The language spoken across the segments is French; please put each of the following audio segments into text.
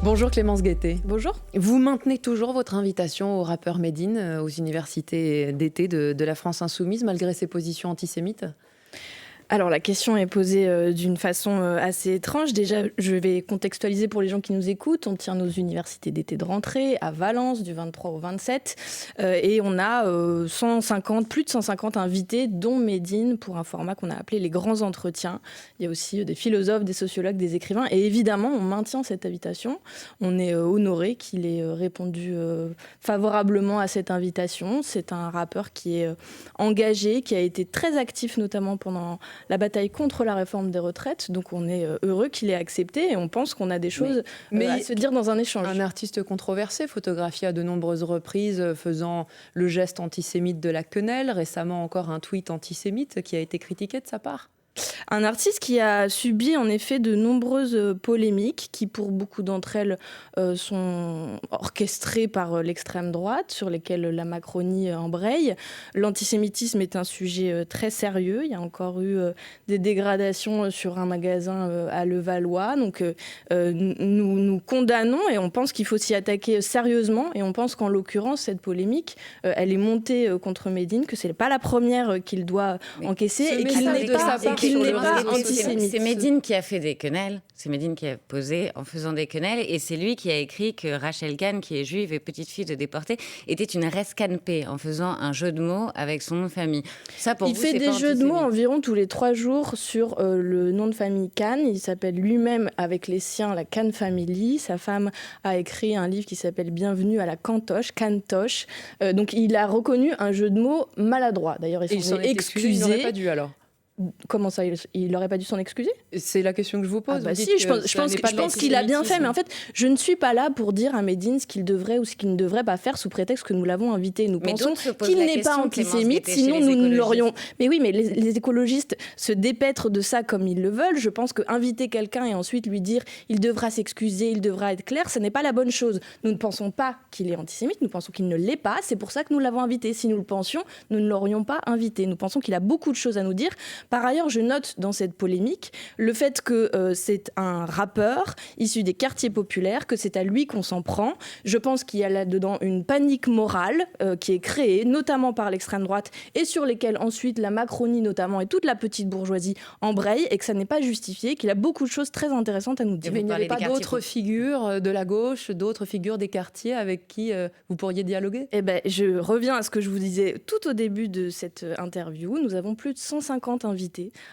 Bonjour Clémence Guettet. Bonjour. Vous maintenez toujours votre invitation au rappeur Medine aux universités d'été de la France insoumise malgré ses positions antisémites ? Alors la question est posée d'une façon assez étrange. Déjà, je vais contextualiser pour les gens qui nous écoutent. On tient nos universités d'été de rentrée à Valence du 23 au 27 et on a plus de 150 invités, dont Medine, pour un format qu'on a appelé les grands entretiens. Il y a aussi des philosophes, des sociologues, des écrivains et évidemment, on maintient cette invitation. On est honoré qu'il ait répondu favorablement à cette invitation. C'est un rappeur qui est engagé, qui a été très actif notamment pendant la bataille contre la réforme des retraites. Donc on est heureux qu'il ait accepté et on pense qu'on a des choses à se dire dans un échange. Un artiste controversé, photographié à de nombreuses reprises, faisant le geste antisémite de la quenelle. Récemment encore un tweet antisémite qui a été critiqué de sa part. Un artiste qui a subi en effet de nombreuses polémiques qui pour beaucoup d'entre elles sont orchestrées par l'extrême droite, sur lesquelles la Macronie embraye. L'antisémitisme est un sujet très sérieux. Il y a encore eu des dégradations sur un magasin à Levallois. Donc nous condamnons et on pense qu'il faut s'y attaquer sérieusement. Et on pense qu'en l'occurrence, cette polémique, elle est montée contre Medine, que ce n'est pas la première qu'il doit encaisser et qu'il n'est pas... C'est Medine qui a fait des quenelles, c'est Medine qui a posé en faisant des quenelles, et c'est lui qui a écrit que Rachel Kahn, qui est juive et petite fille de déportés, était une rescanpée en faisant un jeu de mots avec son nom de famille. Ça, pour il fait des jeux de mots environ tous les 3 jours sur le nom de famille Kahn. Il s'appelle lui-même avec les siens la Kahn Family. Sa femme a écrit un livre qui s'appelle Bienvenue à la Cantoche, Cantoche. Donc il a reconnu un jeu de mots maladroit. D'ailleurs, il s'en est excusé. Il n'aurait pas dû alors. Comment ça, il n'aurait pas dû s'en excuser ? C'est la question que je vous pose. Je pense qu'il a bien fait, mais en fait, je ne suis pas là pour dire à Medine ce qu'il devrait ou ce qu'il ne devrait pas faire sous prétexte que nous l'avons invité. Nous pensons qu'il n'est pas antisémite, sinon nous ne l'aurions... Mais oui, mais les écologistes se dépêtrent de ça comme ils le veulent. Je pense qu'inviter quelqu'un et ensuite lui dire il devra s'excuser, il devra être clair, ce n'est pas la bonne chose. Nous ne pensons pas qu'il est antisémite, nous pensons qu'il ne l'est pas. C'est pour ça que nous l'avons invité. Si nous le pensions, nous ne l'aurions pas invité. Nous pensons qu'il a beaucoup de choses à nous dire. Par ailleurs, je note dans cette polémique le fait que c'est un rappeur issu des quartiers populaires, que c'est à lui qu'on s'en prend. Je pense qu'il y a là-dedans une panique morale qui est créée, notamment par l'extrême droite, et sur lesquelles ensuite la Macronie notamment et toute la petite bourgeoisie embraye, et que ça n'est pas justifié, qu'il a beaucoup de choses très intéressantes à nous dire. Mais il n'y avait pas d'autres figures de la gauche, d'autres figures des quartiers avec qui vous pourriez dialoguer ? Eh ben, je reviens à ce que je vous disais tout au début de cette interview. Nous avons plus de 150 invités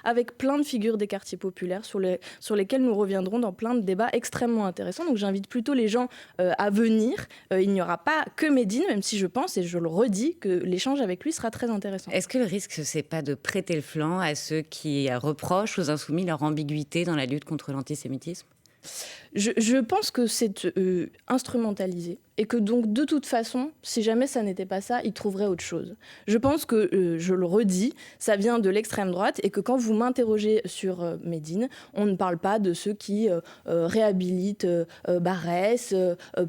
avec plein de figures des quartiers populaires sur lesquels nous reviendrons dans plein de débats extrêmement intéressants. Donc j'invite plutôt les gens à venir. Il n'y aura pas que Medine, même si je pense, et je le redis, que l'échange avec lui sera très intéressant. Est-ce que le risque, c'est pas de prêter le flanc à ceux qui reprochent aux insoumis leur ambiguïté dans la lutte contre l'antisémitisme ? Je pense que c'est instrumentalisé et que donc de toute façon, si jamais ça n'était pas ça, ils trouveraient autre chose. Je pense que, je le redis, ça vient de l'extrême droite et que quand vous m'interrogez sur Medine, on ne parle pas de ceux qui réhabilitent Barrès,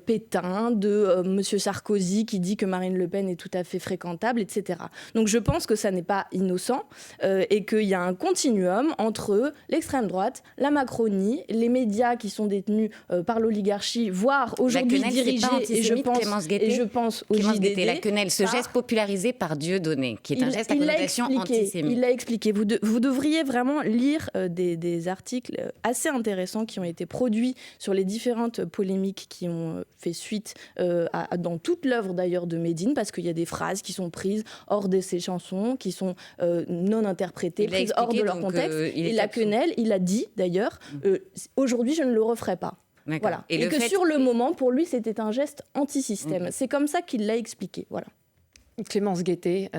Pétain, de Monsieur Sarkozy qui dit que Marine Le Pen est tout à fait fréquentable, etc. Donc je pense que ça n'est pas innocent et qu'il y a un continuum entre l'extrême droite, la Macronie, les médias qui sont détenus par l'oligarchie, voire aujourd'hui dirigés, et je pense au JDD. La quenelle, ce geste popularisé par Dieudonné, qui est un geste à connotation antisémite. Il l'a expliqué. Vous devriez vraiment lire des articles assez intéressants qui ont été produits sur les différentes polémiques qui ont fait suite dans toute l'œuvre d'ailleurs de Medine, parce qu'il y a des phrases qui sont prises hors de ses chansons, qui sont non interprétées, prises hors de leur contexte. Et la quenelle, il a dit d'ailleurs, aujourd'hui je ne le referai pas. Voilà. Et que sur le moment, pour lui, c'était un geste anti-système. C'est comme ça qu'il l'a expliqué. Voilà. Clémence Guettet,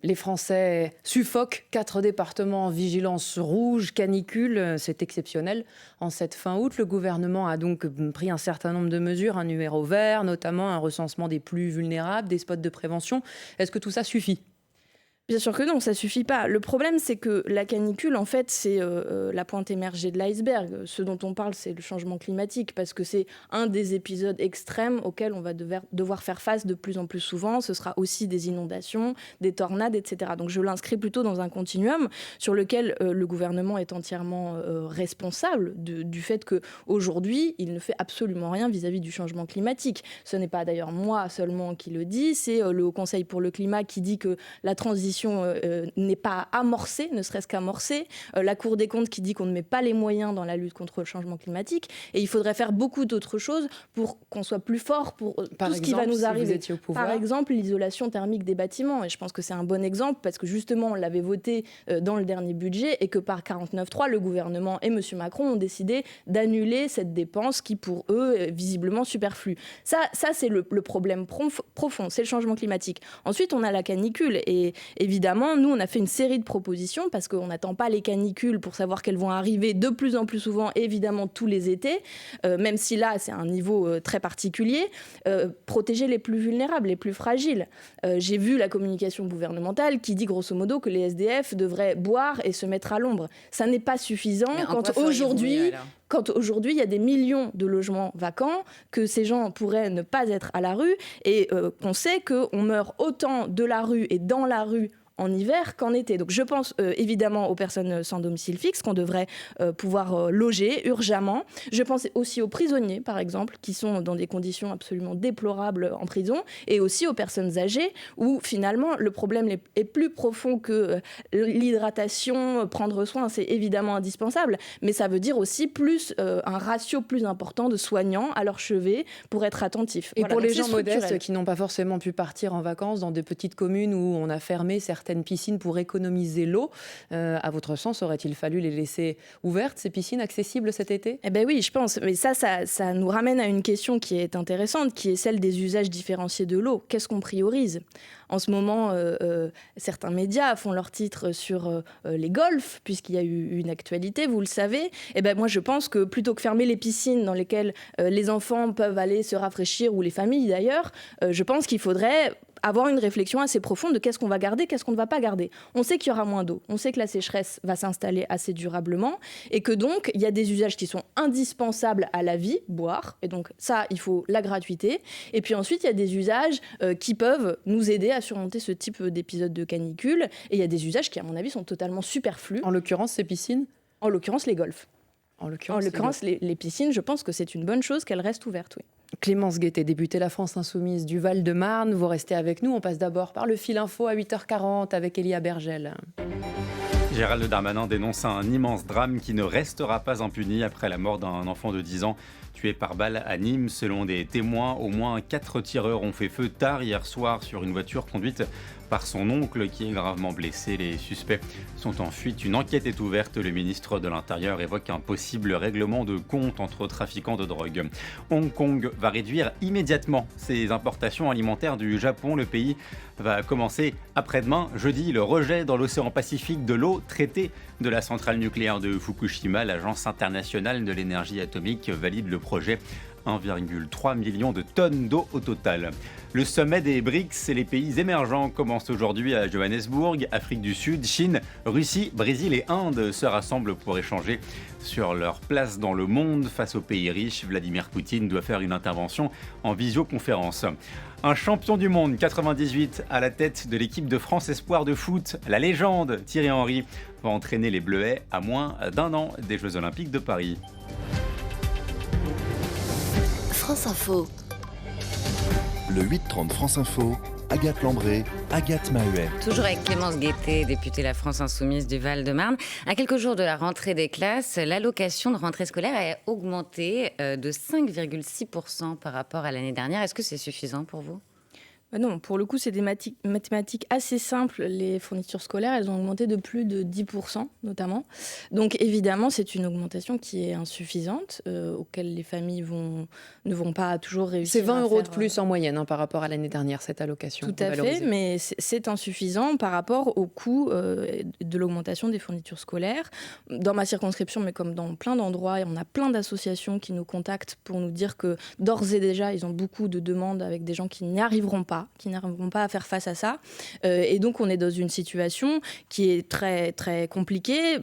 les Français suffoquent, 4 départements en vigilance rouge, canicule, c'est exceptionnel. En cette fin août, le gouvernement a donc pris un certain nombre de mesures, un numéro vert, notamment un recensement des plus vulnérables, des spots de prévention. Est-ce que tout ça suffit ? Bien sûr que non, ça suffit pas. Le problème, c'est que la canicule, en fait, c'est la pointe émergée de l'iceberg. Ce dont on parle, c'est le changement climatique, parce que c'est un des épisodes extrêmes auxquels on va devoir faire face de plus en plus souvent. Ce sera aussi des inondations, des tornades, etc. Donc je l'inscris plutôt dans un continuum sur lequel le gouvernement est entièrement responsable du fait qu'aujourd'hui, il ne fait absolument rien vis-à-vis du changement climatique. Ce n'est pas d'ailleurs moi seulement qui le dis, c'est le Haut Conseil pour le climat qui dit que la transition n'est pas amorcée, ne serait-ce qu'amorcée. La Cour des comptes qui dit qu'on ne met pas les moyens dans la lutte contre le changement climatique. Et il faudrait faire beaucoup d'autres choses pour qu'on soit plus fort pour tout ce qui va nous arriver. Par exemple, l'isolation thermique des bâtiments. Et je pense que c'est un bon exemple parce que justement, on l'avait voté dans le dernier budget et que par 49.3, le gouvernement et M. Macron ont décidé d'annuler cette dépense qui, pour eux, est visiblement superflue. Ça c'est le problème profond, c'est le changement climatique. Ensuite, on a la canicule. Et évidemment, nous, on a fait une série de propositions parce qu'on n'attend pas les canicules pour savoir qu'elles vont arriver de plus en plus souvent, évidemment, tous les étés, même si là, c'est un niveau très particulier. Protéger les plus vulnérables, les plus fragiles. J'ai vu la communication gouvernementale qui dit, grosso modo, que les SDF devraient boire et se mettre à l'ombre. Ça n'est pas suffisant quand aujourd'hui, il y a des millions de logements vacants, que ces gens pourraient ne pas être à la rue et qu'on sait qu'on meurt autant de la rue et dans la rue en hiver qu'en été. Donc je pense évidemment aux personnes sans domicile fixe qu'on devrait pouvoir loger urgemment. Je pense aussi aux prisonniers, par exemple, qui sont dans des conditions absolument déplorables en prison, et aussi aux personnes âgées, où finalement le problème est plus profond que l'hydratation, prendre soin, c'est évidemment indispensable, mais ça veut dire aussi plus un ratio plus important de soignants à leur chevet pour être attentifs. Et voilà, pour les gens modestes qui n'ont pas forcément pu partir en vacances dans des petites communes où on a fermé certaines piscines pour économiser l'eau. À votre sens, aurait-il fallu les laisser ouvertes, ces piscines accessibles cet été ? Eh bien oui, je pense. Mais ça nous ramène à une question qui est intéressante, qui est celle des usages différenciés de l'eau. Qu'est-ce qu'on priorise ? En ce moment, certains médias font leur titre sur les golfs, puisqu'il y a eu une actualité, vous le savez. Eh ben moi, je pense que plutôt que fermer les piscines dans lesquelles les enfants peuvent aller se rafraîchir, ou les familles d'ailleurs, je pense qu'il faudrait avoir une réflexion assez profonde de qu'est-ce qu'on va garder, qu'est-ce qu'on ne va pas garder. On sait qu'il y aura moins d'eau, on sait que la sécheresse va s'installer assez durablement et que donc il y a des usages qui sont indispensables à la vie, boire, et donc ça, il faut la gratuité. Et puis ensuite, il y a des usages qui peuvent nous aider à surmonter ce type d'épisode de canicule, et il y a des usages qui, à mon avis, sont totalement superflus. En l'occurrence, ces piscines ? En l'occurrence, les golfs. En l'occurrence, les piscines, je pense que c'est une bonne chose qu'elles restent ouvertes, oui. Clémence Guettet, députée La France Insoumise du Val-de-Marne, vous restez avec nous. On passe d'abord par le fil info à 8h40 avec Elia Bergel. Gérald Darmanin dénonce un immense drame qui ne restera pas impuni après la mort d'un enfant de 10 ans tué par balle à Nîmes. Selon des témoins, au moins 4 tireurs ont fait feu tard hier soir sur une voiture conduite par son oncle qui est gravement blessé. Les suspects sont en fuite. Une enquête est ouverte. Le ministre de l'Intérieur évoque un possible règlement de compte entre trafiquants de drogue. Hong Kong va réduire immédiatement ses importations alimentaires du Japon. Le pays va commencer après-demain, jeudi, le rejet dans l'océan Pacifique de l'eau traitée de la centrale nucléaire de Fukushima. L'Agence internationale de l'énergie atomique valide le projet. 1,3 million de tonnes d'eau au total. Le sommet des BRICS et les pays émergents commence aujourd'hui à Johannesburg. Afrique du Sud, Chine, Russie, Brésil et Inde se rassemblent pour échanger sur leur place dans le monde. Face aux pays riches, Vladimir Poutine doit faire une intervention en visioconférence. Un champion du monde 98 à la tête de l'équipe de France Espoir de foot, la légende Thierry Henry va entraîner les Bleuets à moins d'1 an des Jeux Olympiques de Paris. France Info. Le 8-30 France Info, Agathe Lambré, Agathe Mahuet. Toujours avec Clémence Guettet, députée La France Insoumise du Val-de-Marne. À quelques jours de la rentrée des classes, l'allocation de rentrée scolaire a augmenté de 5,6% par rapport à l'année dernière. Est-ce que c'est suffisant pour vous ? Non, pour le coup, c'est des mathématiques assez simples. Les fournitures scolaires, elles ont augmenté de plus de 10%, notamment. Donc, évidemment, c'est une augmentation qui est insuffisante, auquel les familles ne vont pas toujours réussir. C'est 20 € de plus en moyenne par rapport à l'année dernière, cette allocation. Tout à fait, mais c'est insuffisant par rapport au coût de l'augmentation des fournitures scolaires. Dans ma circonscription, mais comme dans plein d'endroits, on a plein d'associations qui nous contactent pour nous dire que d'ores et déjà, ils ont beaucoup de demandes avec des gens qui n'y arriveront pas. qui n'arriveront pas à faire face à ça. Et donc, on est dans une situation qui est très, très compliquée,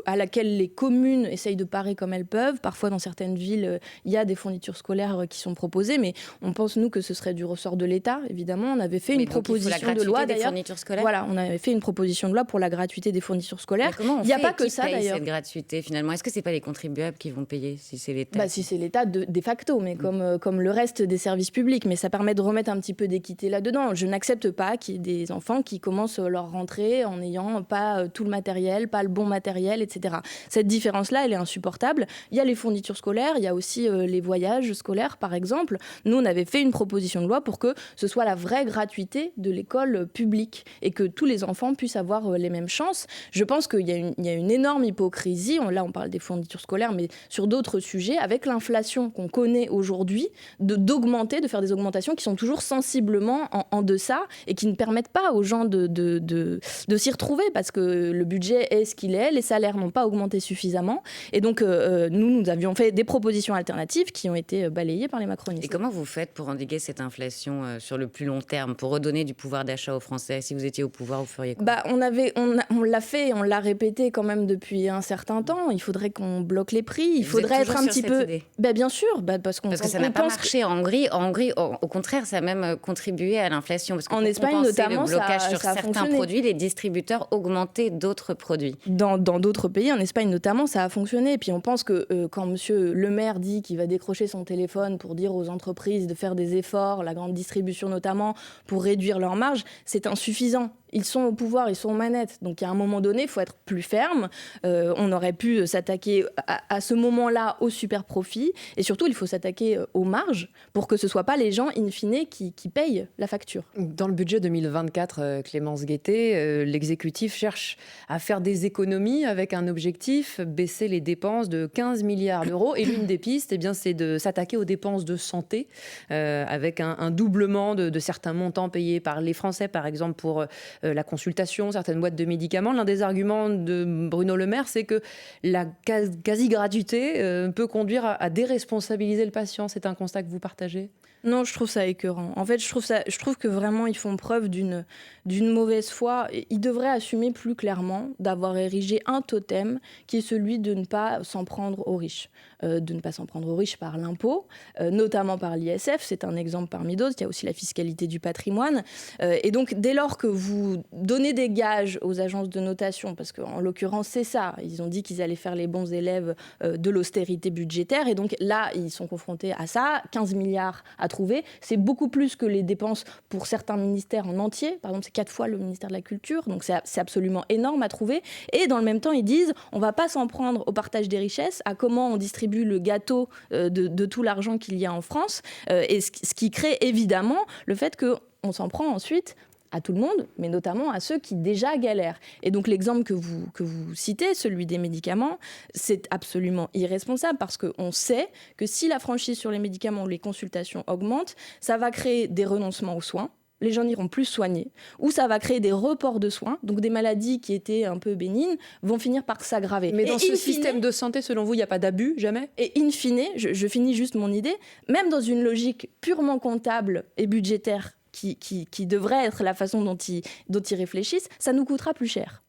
à laquelle les communes essayent de parer comme elles peuvent. Parfois, dans certaines villes, il y a des fournitures scolaires qui sont proposées, mais on pense, nous, que ce serait du ressort de l'État, évidemment. On avait fait une proposition de loi, d'ailleurs. Voilà, on avait fait une proposition de loi pour la gratuité des fournitures scolaires. Il n'y a pas que ça, d'ailleurs. Cette gratuité, finalement, est-ce que c'est pas les contribuables qui vont payer si c'est l'État? Si c'est l'État, de facto, mais comme le reste des services publics. Mais ça permet de remettre un petit peu d'équité là-dedans. Je n'accepte pas qu'il y ait des enfants qui commencent leur rentrée en n'ayant pas tout le matériel, pas le bon matériel, etc. Cette différence-là, elle est insupportable. Il y a les fournitures scolaires, il y a aussi les voyages scolaires, par exemple. Nous, on avait fait une proposition de loi pour que ce soit la vraie gratuité de l'école publique et que tous les enfants puissent avoir les mêmes chances. Je pense qu'il y a une énorme hypocrisie. Là, on parle des fournitures scolaires, mais sur d'autres sujets, avec l'inflation qu'on connaît aujourd'hui, de faire des augmentations qui sont toujours sensiblement en deçà et qui ne permettent pas aux gens de s'y retrouver parce que le budget est ce qu'il est, les salaires n'ont pas augmenté suffisamment. Et donc, nous avions fait des propositions alternatives qui ont été balayées par les macronistes. Et comment vous faites pour endiguer cette inflation sur le plus long terme, pour redonner du pouvoir d'achat aux Français? Si vous étiez au pouvoir, vous feriez quoi? On l'a fait, on l'a répété quand même depuis un certain temps. Il faudrait qu'on bloque les prix. Il faudrait être un petit peu... Bien sûr, parce que ça n'a pas marché en Hongrie. En Hongrie, au contraire, ça a même contribué à l'inflation. Parce en Espagne, notamment, le blocage sur ça a certains fonctionné. Produits, les distributeurs augmentaient d'autres produits. Dans d'autres pays, en Espagne notamment, ça a fonctionné. Et puis on pense que quand monsieur le maire dit qu'il va décrocher son téléphone pour dire aux entreprises de faire des efforts, la grande distribution notamment, pour réduire leurs marges, c'est insuffisant. Ils sont au pouvoir, ils sont aux manettes. Donc, à un moment donné, il faut être plus ferme. On aurait pu s'attaquer à ce moment-là aux super profits. Et surtout, il faut s'attaquer aux marges pour que ce ne soit pas les gens, in fine, qui payent la facture. Dans le budget 2024, Clémence Guettet, l'exécutif cherche à faire des économies avec un objectif, baisser les dépenses de 15 milliards d'euros. Et l'une des pistes, c'est de s'attaquer aux dépenses de santé, avec un doublement de certains montants payés par les Français, par exemple, pour... la consultation, certaines boîtes de médicaments. L'un des arguments de Bruno Le Maire, c'est que la quasi-gratuité peut conduire à déresponsabiliser le patient. C'est un constat que vous partagez ? Non, je trouve ça écœurant. En fait, je trouve que vraiment, ils font preuve d'une mauvaise foi. Ils devraient assumer plus clairement d'avoir érigé un totem qui est celui de ne pas s'en prendre aux riches. De ne pas s'en prendre aux riches par l'impôt, notamment par l'ISF. C'est un exemple parmi d'autres. Il y a aussi la fiscalité du patrimoine. Et donc, dès lors que vous donnez des gages aux agences de notation, parce qu'en l'occurrence, c'est ça. Ils ont dit qu'ils allaient faire les bons élèves de l'austérité budgétaire. Et donc, là, ils sont confrontés à ça. 15 milliards à trouver. C'est beaucoup plus que les dépenses pour certains ministères en entier. Par exemple, c'est 4 fois le ministère de la Culture. Donc, c'est absolument énorme à trouver. Et dans le même temps, ils disent on ne va pas s'en prendre au partage des richesses, à comment on distribue le gâteau de tout l'argent qu'il y a en France. Et ce qui crée évidemment le fait qu'on s'en prend ensuite à tout le monde, mais notamment à ceux qui déjà galèrent. Et donc l'exemple que vous citez, celui des médicaments, c'est absolument irresponsable parce qu'on sait que si la franchise sur les médicaments ou les consultations augmente, ça va créer des renoncements aux soins. Les gens n'iront plus soigner, ou ça va créer des reports de soins, donc des maladies qui étaient un peu bénignes vont finir par s'aggraver. Mais dans ce système de santé, selon vous, il n'y a pas d'abus, jamais ? Et in fine, je finis juste mon idée, même dans une logique purement comptable et budgétaire qui devrait être la façon dont ils réfléchissent, ça nous coûtera plus cher.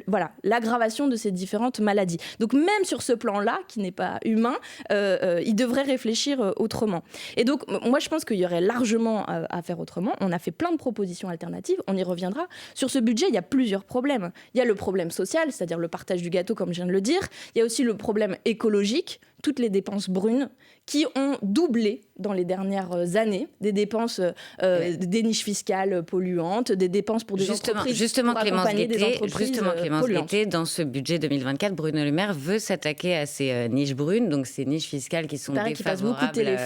Voilà, l'aggravation de ces différentes maladies. Donc même sur ce plan-là, qui n'est pas humain, il devrait réfléchir autrement. Et donc moi je pense qu'il y aurait largement à faire autrement. On a fait plein de propositions alternatives, on y reviendra. Sur ce budget, il y a plusieurs problèmes. Il y a le problème social, c'est-à-dire le partage du gâteau, comme je viens de le dire. Il y a aussi le problème écologique, toutes les dépenses brunes qui ont doublé dans les dernières années, des dépenses, des niches fiscales polluantes, des dépenses pour des entreprises, pour accompagner des entreprises Clémence Guettet, dans ce budget 2024, Bruno Le Maire veut s'attaquer à ces niches brunes, donc ces niches fiscales qui sont défavorables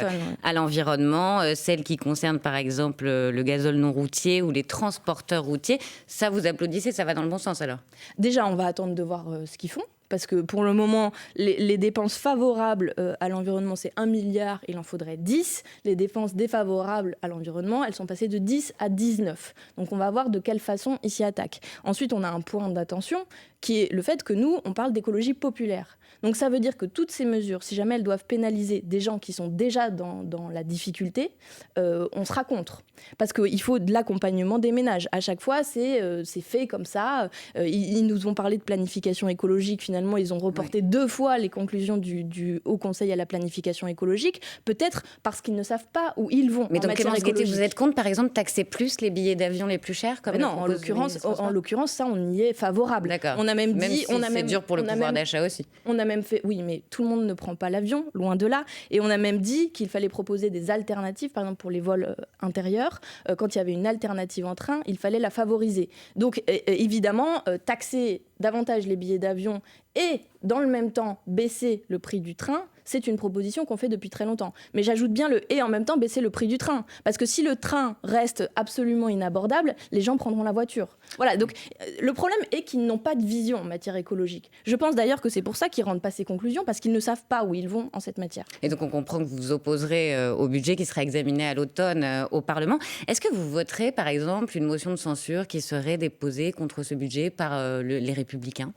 à l'environnement, celles qui concernent par exemple le gazole non routier ou les transporteurs routiers. Ça, vous applaudissez, ça va dans le bon sens alors ? Déjà, on va attendre de voir ce qu'ils font. Parce que pour le moment, les dépenses favorables à l'environnement, c'est 1 milliard, il en faudrait 10. Les dépenses défavorables à l'environnement, elles sont passées de 10 à 19. Donc on va voir de quelle façon ils s'y attaquent. Ensuite, on a un point d'attention qui est le fait que nous, on parle d'écologie populaire. Donc ça veut dire que toutes ces mesures, si jamais elles doivent pénaliser des gens qui sont déjà dans la difficulté, on sera contre. Parce qu'il faut de l'accompagnement des ménages. À chaque fois, c'est fait comme ça. Ils nous ont parlé de planification écologique. Finalement, ils ont reporté 2 fois les conclusions du Haut Conseil à la planification écologique. Peut-être parce qu'ils ne savent pas où ils vont. Mais donc, Clémence Guettet, vous êtes contre, par exemple, taxer plus les billets d'avion les plus chers comme non, en l'occurrence, ça, on y est favorable. D'accord. On a même dit, si c'est dur pour le pouvoir d'achat aussi. On a même fait, oui, mais tout le monde ne prend pas l'avion, loin de là. Et on a même dit qu'il fallait proposer des alternatives, par exemple pour les vols intérieurs. Quand il y avait une alternative en train, il fallait la favoriser. Donc, évidemment, taxer davantage les billets d'avion et, dans le même temps, baisser le prix du train, c'est une proposition qu'on fait depuis très longtemps. Mais j'ajoute bien le « et » en même temps baisser le prix du train. Parce que si le train reste absolument inabordable, les gens prendront la voiture. Voilà, donc le problème est qu'ils n'ont pas de vision en matière écologique. Je pense d'ailleurs que c'est pour ça qu'ils ne rendent pas ces conclusions, parce qu'ils ne savent pas où ils vont en cette matière. Et donc on comprend que vous vous opposerez au budget qui sera examiné à l'automne au Parlement. Est-ce que vous voterez par exemple une motion de censure qui serait déposée contre ce budget par les Républicains ?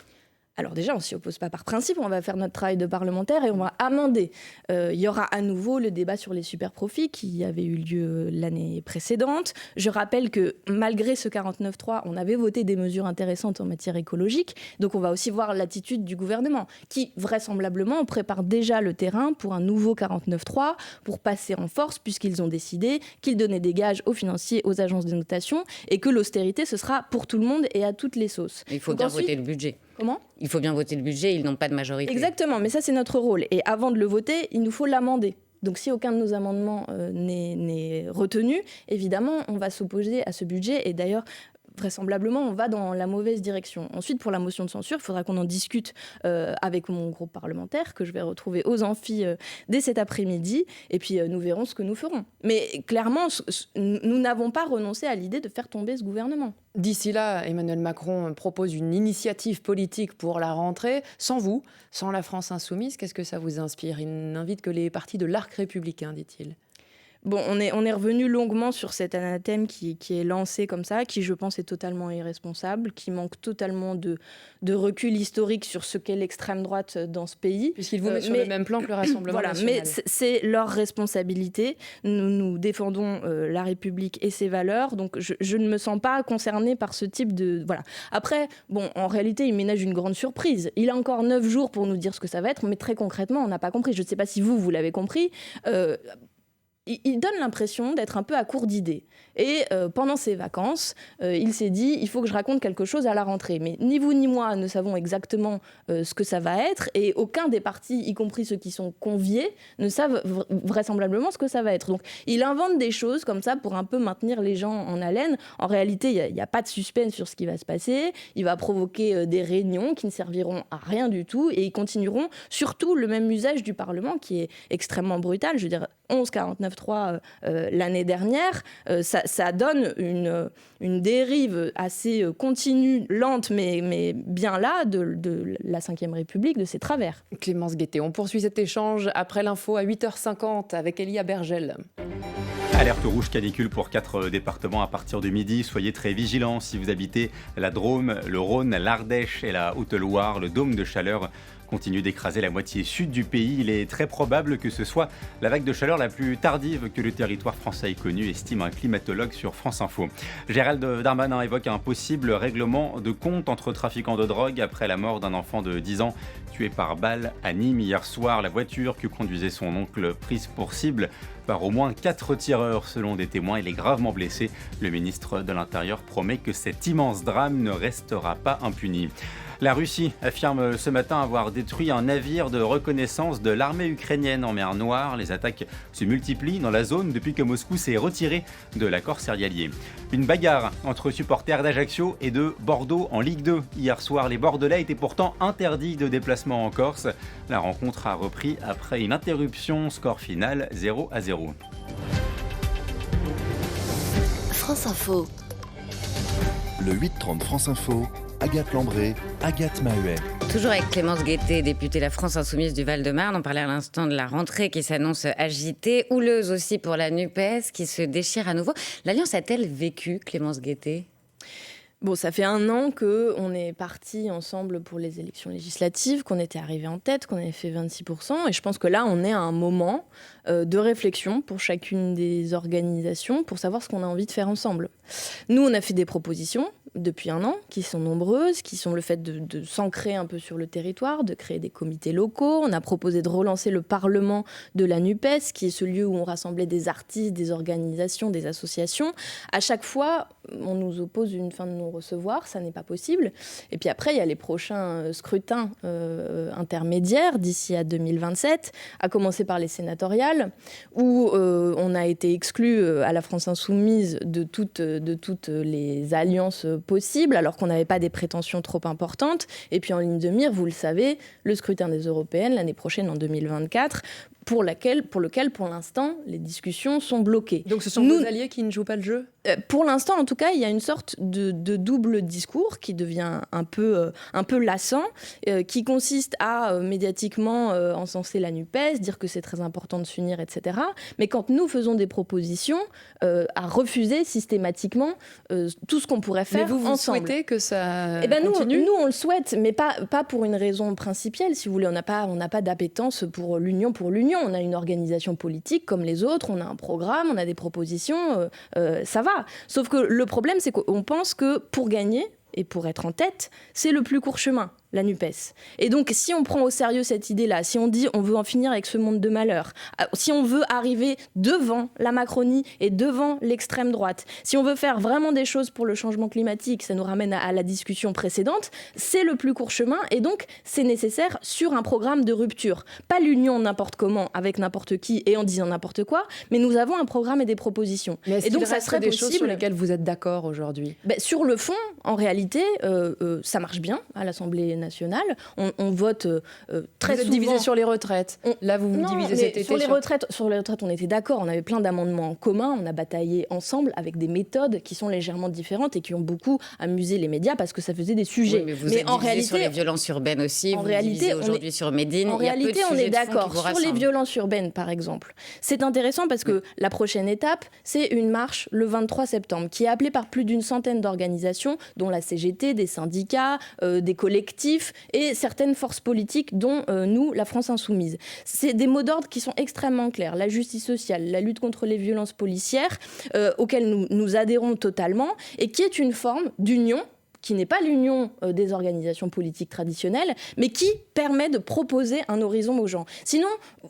Alors déjà, on ne s'y oppose pas par principe, on va faire notre travail de parlementaire et on va amender. Il y aura à nouveau le débat sur les super-profits qui avait eu lieu l'année précédente. Je rappelle que malgré ce 49.3, on avait voté des mesures intéressantes en matière écologique. Donc on va aussi voir l'attitude du gouvernement qui, vraisemblablement, prépare déjà le terrain pour un nouveau 49.3, pour passer en force puisqu'ils ont décidé qu'ils donnaient des gages aux financiers, aux agences de notation et que l'austérité, ce sera pour tout le monde et à toutes les sauces. Il faut bien voter le budget. Comment ? Il faut bien voter le budget, ils n'ont pas de majorité. Exactement, mais ça c'est notre rôle. Et avant de le voter, il nous faut l'amender. Donc si aucun de nos amendements n'est retenu, évidemment, on va s'opposer à ce budget. Et d'ailleurs, vraisemblablement, on va dans la mauvaise direction. Ensuite, pour la motion de censure, il faudra qu'on en discute avec mon groupe parlementaire, que je vais retrouver aux amphis dès cet après-midi. Et puis, nous verrons ce que nous ferons. Mais clairement, nous n'avons pas renoncé à l'idée de faire tomber ce gouvernement. D'ici là, Emmanuel Macron propose une initiative politique pour la rentrée. Sans vous, sans la France insoumise, qu'est-ce que ça vous inspire ? Il n'invite que les partis de l'arc républicain, dit-il. Bon, on est revenu longuement sur cet anathème qui est lancé comme ça, qui, je pense, est totalement irresponsable, qui manque totalement de recul historique sur ce qu'est l'extrême droite dans ce pays. Puisqu'il vous met sur le même plan que le Rassemblement national. Mais c'est leur responsabilité. Nous défendons la République et ses valeurs, donc je ne me sens pas concernée par ce type de... Voilà. Après, bon, en réalité, il ménage une grande surprise. Il a encore 9 jours pour nous dire ce que ça va être, mais très concrètement, on n'a pas compris. Je ne sais pas si vous l'avez compris. Il donne l'impression d'être un peu à court d'idées. Et pendant ses vacances, il s'est dit, il faut que je raconte quelque chose à la rentrée. Mais ni vous ni moi ne savons exactement ce que ça va être. Et aucun des partis, y compris ceux qui sont conviés, ne savent vraisemblablement ce que ça va être. Donc il invente des choses comme ça pour un peu maintenir les gens en haleine. En réalité, il n'y a pas de suspense sur ce qui va se passer. Il va provoquer des réunions qui ne serviront à rien du tout. Et ils continueront surtout le même usage du Parlement qui est extrêmement brutal. Je veux dire, 11-49-3 l'année dernière, ça donne une dérive assez continue, lente, mais bien là, de la Ve République, de ses travers. Clémence Guettet, on poursuit cet échange après l'info à 8h50 avec Elia Bergel. Alerte rouge canicule pour 4 départements à partir de midi. Soyez très vigilants si vous habitez la Drôme, le Rhône, l'Ardèche et la Haute-Loire. Le dôme de chaleur continue d'écraser la moitié sud du pays. Il est très probable que ce soit la vague de chaleur la plus tardive que le territoire français ait connue, estime un climatologue sur France Info. Gérald Darmanin évoque un possible règlement de compte entre trafiquants de drogue après la mort d'un enfant de 10 ans tué par balle à Nîmes hier soir. La voiture que conduisait son oncle prise pour cible par au moins 4 tireurs selon des témoins. Il est gravement blessé. Le ministre de l'Intérieur promet que cet immense drame ne restera pas impuni. La Russie affirme ce matin avoir détruit un navire de reconnaissance de l'armée ukrainienne en mer Noire. Les attaques se multiplient dans la zone depuis que Moscou s'est retiré de l'accord céréalier. Une bagarre entre supporters d'Ajaccio et de Bordeaux en Ligue 2. Hier soir, les Bordelais étaient pourtant interdits de déplacement en Corse. La rencontre a repris après une interruption. Score final 0-0. France Info. Le 8-30 France Info. Agathe Lambré, Agathe Mahuet. Toujours avec Clémence Guettet, députée La France Insoumise du Val-de-Marne. On parlait à l'instant de la rentrée qui s'annonce agitée, houleuse aussi pour la NUPES qui se déchire à nouveau. L'Alliance a-t-elle vécu, Clémence Guettet ? Bon, ça fait 1 an qu'on est partis ensemble pour les élections législatives, qu'on était arrivés en tête, qu'on avait fait 26%. Et je pense que là, on est à un moment de réflexion pour chacune des organisations pour savoir ce qu'on a envie de faire ensemble. Nous, on a fait des propositions depuis 1 an, qui sont nombreuses, qui sont le fait de s'ancrer un peu sur le territoire, de créer des comités locaux. On a proposé de relancer le Parlement de la NUPES, qui est ce lieu où on rassemblait des artistes, des organisations, des associations. À chaque fois, on nous oppose une fin de non-recevoir, ça n'est pas possible. Et puis après, il y a les prochains scrutins intermédiaires d'ici à 2027, à commencer par les sénatoriales, où on a été exclu à la France Insoumise de toutes les alliances possibles, alors qu'on n'avait pas des prétentions trop importantes. Et puis en ligne de mire, vous le savez, le scrutin des européennes l'année prochaine en 2024, pour lequel, pour l'instant, les discussions sont bloquées. Donc ce sont vos alliés qui ne jouent pas le jeu ? Pour l'instant, en tout cas, il y a une sorte de double discours qui devient un peu lassant, qui consiste à médiatiquement encenser la NUPES, dire que c'est très important de s'unir, etc. Mais quand nous faisons des propositions, à refuser systématiquement tout ce qu'on pourrait faire ensemble. Mais vous souhaitez que ça continue ? Nous, on le souhaite, mais pas pour une raison principielle, si vous voulez. On n'a pas d'appétence pour l'union. On a une organisation politique comme les autres, on a un programme, on a des propositions, ça va. Sauf que le problème, c'est qu'on pense que pour gagner et pour être en tête, c'est le plus court chemin, la NUPES. Et donc, si on prend au sérieux cette idée-là, si on dit on veut en finir avec ce monde de malheur, si on veut arriver devant la Macronie et devant l'extrême droite, si on veut faire vraiment des choses pour le changement climatique, ça nous ramène à la discussion précédente, c'est le plus court chemin et donc c'est nécessaire sur un programme de rupture. Pas l'union n'importe comment, avec n'importe qui et en disant n'importe quoi, mais nous avons un programme et des propositions. Mais est-ce qu'il resterait des choses sur lesquelles vous êtes d'accord aujourd'hui ? Sur le fond, en réalité, ça marche bien à l'Assemblée nationale. On vote très souvent. Vous êtes divisé sur les retraites. Là, vous vous divisez cet été sur les retraites, on était d'accord. On avait plein d'amendements en commun. On a bataillé ensemble avec des méthodes qui sont légèrement différentes et qui ont beaucoup amusé les médias parce que ça faisait des sujets. Oui, mais vous êtes divisé sur les violences urbaines aussi. En réalité, aujourd'hui sur Médine. En réalité, on est d'accord sur les violences urbaines, par exemple. C'est intéressant parce que la prochaine étape, c'est une marche le 23 septembre qui est appelée par plus d'une centaine d'organisations, dont la CGT, des syndicats, des collectifs et certaines forces politiques, dont nous, la France Insoumise. C'est des mots d'ordre qui sont extrêmement clairs. La justice sociale, la lutte contre les violences policières, auxquelles nous adhérons totalement, et qui est une forme d'union qui n'est pas l'union des organisations politiques traditionnelles, mais qui permet de proposer un horizon aux gens. Sinon,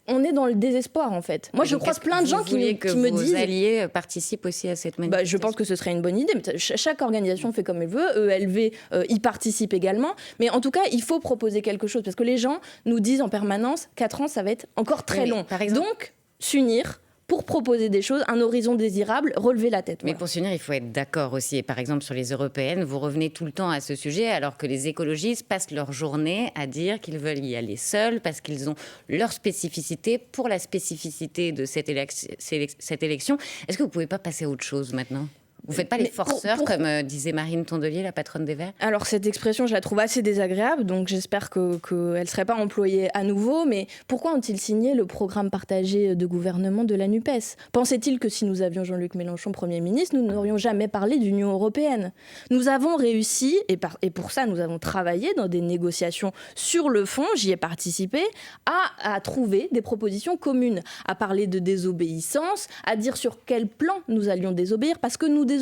on est dans le désespoir, en fait. Moi, je croise plein de gens qui me disent... Vos alliés participent aussi à cette manifestation. Je pense que ce serait une bonne idée. Chaque organisation fait comme elle veut. ELV y participe également. Mais en tout cas, il faut proposer quelque chose. Parce que les gens nous disent en permanence, 4 ans, ça va être encore très long. Par exemple, donc, s'unir pour proposer des choses, un horizon désirable, relever la tête. Mais pour s'unir, il faut être d'accord aussi. Et par exemple, sur les européennes, vous revenez tout le temps à ce sujet, alors que les écologistes passent leur journée à dire qu'ils veulent y aller seuls, parce qu'ils ont leur spécificité pour la spécificité de cette élection. Est-ce que vous ne pouvez pas passer à autre chose maintenant ? Vous ne faites pas les forceurs, comme disait Marine Tondelier, la patronne des Verts ? Alors, cette expression, je la trouve assez désagréable, donc j'espère qu'elle ne serait pas employée à nouveau. Mais pourquoi ont-ils signé le programme partagé de gouvernement de la NUPES ? Pensait-il que si nous avions Jean-Luc Mélenchon Premier ministre, nous n'aurions jamais parlé d'Union européenne ? Nous avons réussi, et pour ça, nous avons travaillé dans des négociations sur le fond, j'y ai participé, à trouver des propositions communes, à parler de désobéissance, à dire sur quel plan nous allions désobéir, parce que nous désobéirions.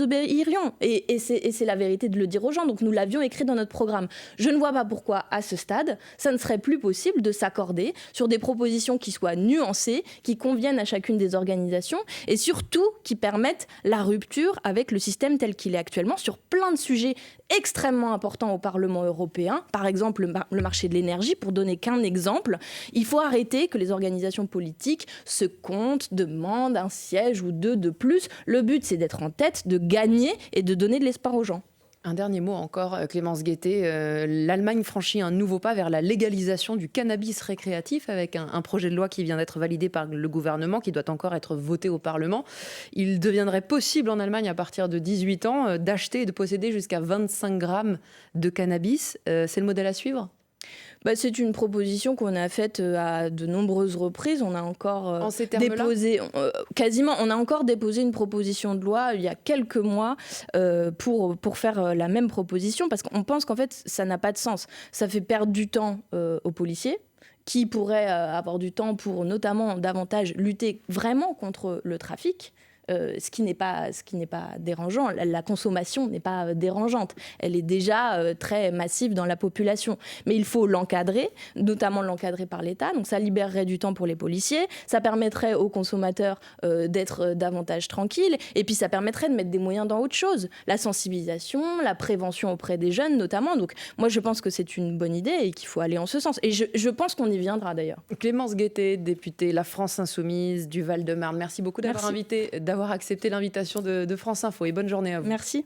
Et c'est la vérité de le dire aux gens. Donc nous l'avions écrit dans notre programme. Je ne vois pas pourquoi, à ce stade, ça ne serait plus possible de s'accorder sur des propositions qui soient nuancées, qui conviennent à chacune des organisations et surtout qui permettent la rupture avec le système tel qu'il est actuellement sur plein de sujets extrêmement importants au Parlement européen. Par exemple, le marché de l'énergie, pour donner qu'un exemple. Il faut arrêter que les organisations politiques se comptent, demandent un siège ou 2 de plus. Le but, c'est d'être en tête, de gagner et de donner de l'espoir aux gens. Un dernier mot encore, Clémence Guettet. L'Allemagne franchit un nouveau pas vers la légalisation du cannabis récréatif avec un projet de loi qui vient d'être validé par le gouvernement, qui doit encore être voté au Parlement. Il deviendrait possible en Allemagne, à partir de 18 ans, d'acheter et de posséder jusqu'à 25 grammes de cannabis. C'est le modèle à suivre ? C'est une proposition qu'on a faite à de nombreuses reprises. On a encore déposé, on a encore déposé une proposition de loi il y a quelques mois pour faire la même proposition, parce qu'on pense qu'en fait, ça n'a pas de sens. Ça fait perdre du temps aux policiers, qui pourraient avoir du temps pour notamment davantage lutter vraiment contre le trafic. Ce qui n'est pas dérangeant. La consommation n'est pas dérangeante. Elle est déjà très massive dans la population. Mais il faut l'encadrer, notamment l'encadrer par l'État. Donc ça libérerait du temps pour les policiers. Ça permettrait aux consommateurs d'être davantage tranquilles. Et puis ça permettrait de mettre des moyens dans autre chose. La sensibilisation, la prévention auprès des jeunes notamment. Donc moi je pense que c'est une bonne idée et qu'il faut aller en ce sens. Et je pense qu'on y viendra d'ailleurs. Clémence Guettet, députée La France Insoumise du Val-de-Marne. Merci beaucoup d'avoir accepté l'invitation de France Info et bonne journée à vous. Merci.